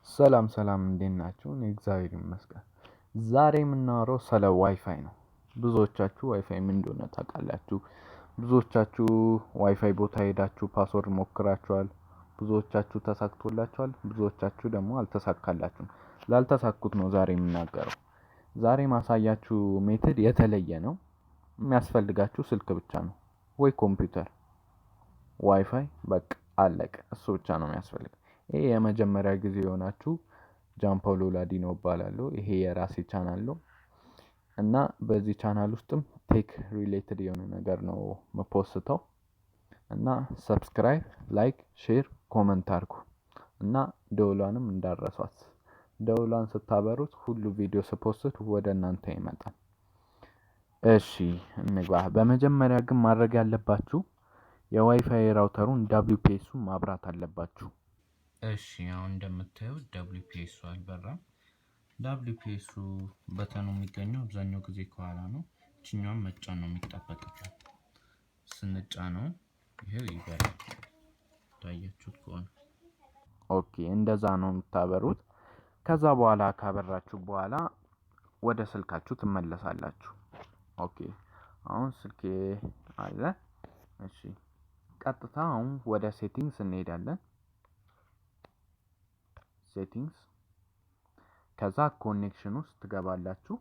ሰላም እንዴት ናችሁ? እኔ እግዚአብሔር ይመስገን። ዛሬ የምናወራው ስለ ዋይፋይ ነው። ብዙዎቻችሁ ዋይፋይ ምን እንደሆነ ታውቃላችሁ። ብዙዎቻችሁ ዋይፋይ ቦታ ሄዳችሁ ፓስወርድ ሞክራችኋል። ብዙዎቻችሁ ተሳክቶላችኋል፣ ብዙዎቻችሁ ደግሞ አልተሳካላችሁም። ላልተሳኩት ነው ዛሬ የምናገረው። ዛሬ ማሳያችሁ ሜተድ የተለየ ነው። የሚያስፈልጋችሁ ስልክ ብቻ ነው ወይ ኮምፒውተር፣ ዋይፋይ፣ በቃ አለቀ። እሱ ብቻ ነው የሚያስፈልገው። ይሄ የመጀመሪያ ጊዜ ሆናችሁ ጃምፖሎ ላዲኖ እባላለሁ። ይሄ የራሴ ቻናል ነው እና በዚህ ቻናል ውስጥም ቴክ ሪሌትድ የሆነ ነገር ነው መፖስተው እና ሰብስክራይብ፣ ላይክ፣ ሼር፣ ኮመንት አድርጉ እና ደውሏንም እንዳረሷት። ደውሏን ስታበሩት ሁሉ ቪዲዮ ስፖስት ወደ እናንተ ይመጣል። እሺ እንግባ። በመጀመሪያ ግን ማድረግ ያለባችሁ የዋይፋይ ራውተሩን WPS-ን ማብራት አለባችሁ። እሺ አሁን እንደምታዩት WPS አልበራም። WPS በተኑ የሚገኘው አብዛኛው ጊዜ ከኋላ ነው። እቺኛውን መጫን ነው የሚጠበቅበት። ስንጫነው ይሄው ይበራል። ታያችሁት ከሆነ ኦኬ፣ እንደዛ ነው የምታበሩት። ከዛ በኋላ ካበራችሁ በኋላ ወደ ስልካችሁ ትመለሳላችሁ። ኦኬ፣ አሁን ስልኬ አለ። እሺ፣ ቀጥታ አሁን ወደ ሴቲንግስ እንሄዳለን። ሴቲንግስ፣ ከዛ ኮኔክሽን ውስጥ ትገባላችሁ።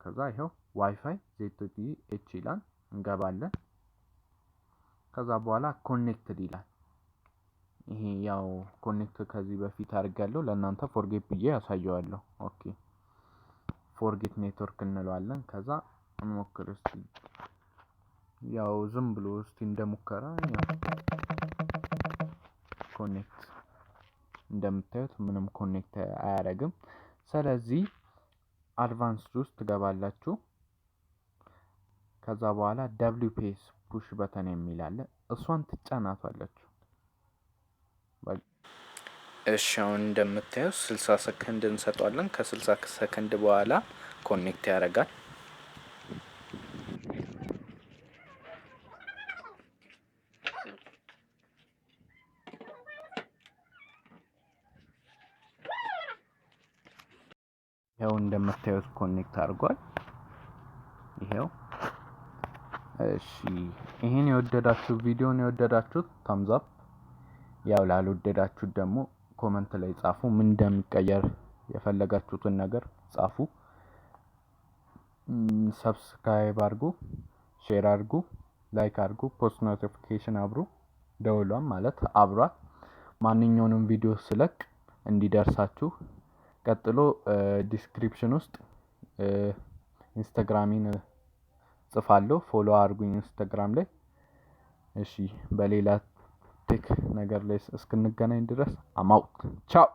ከዛ ይሄው ዋይፋይ ZTH ይላል፣ እንገባለን። ከዛ በኋላ ኮኔክትድ ይላል። ይሄ ያው ኮኔክት ከዚህ በፊት አድርጋለሁ፣ ለእናንተ ፎርጌት ብዬ ያሳየዋለሁ። ኦኬ፣ ፎርጌት ኔትወርክ እንለዋለን። ከዛ እንሞክር እስቲ። ያው ዝም ብሎ እስቲ እንደሙከራ ኮኔክት እንደምታዩት ምንም ኮኔክት አያደርግም። ስለዚህ አድቫንስድ ውስጥ ትገባላችሁ። ከዛ በኋላ WPS ፑሽ በተን የሚል አለ፣ እሷን ትጫናቷላችሁ። እሺ አሁን እንደምታዩት 60 ሰከንድ እንሰጣለን። ከ60 ሰከንድ በኋላ ኮኔክት ያደርጋል። ያው እንደምታዩት ኮኔክት አድርጓል። ይሄው። እሺ ይሄን የወደዳችሁ ቪዲዮን የወደዳችሁት ታምዝ አፕ፣ ያው ላልወደዳችሁት ደግሞ ኮመንት ላይ ጻፉ። ምን እንደሚቀየር የፈለጋችሁትን ነገር ጻፉ። ሰብስክራይብ አድርጉ፣ ሼር አድርጉ፣ ላይክ አድርጉ፣ ፖስት ኖቲፊኬሽን አብሩ፣ ደውሏን ማለት አብሯት፣ ማንኛውንም ቪዲዮ ስለቅ እንዲደርሳችሁ። ቀጥሎ ዲስክሪፕሽን ውስጥ ኢንስታግራሚን ጽፋለሁ፣ ፎሎ አድርጉኝ ኢንስታግራም ላይ። እሺ በሌላ ቴክ ነገር ላይ እስክንገናኝ ድረስ አማውት ቻው።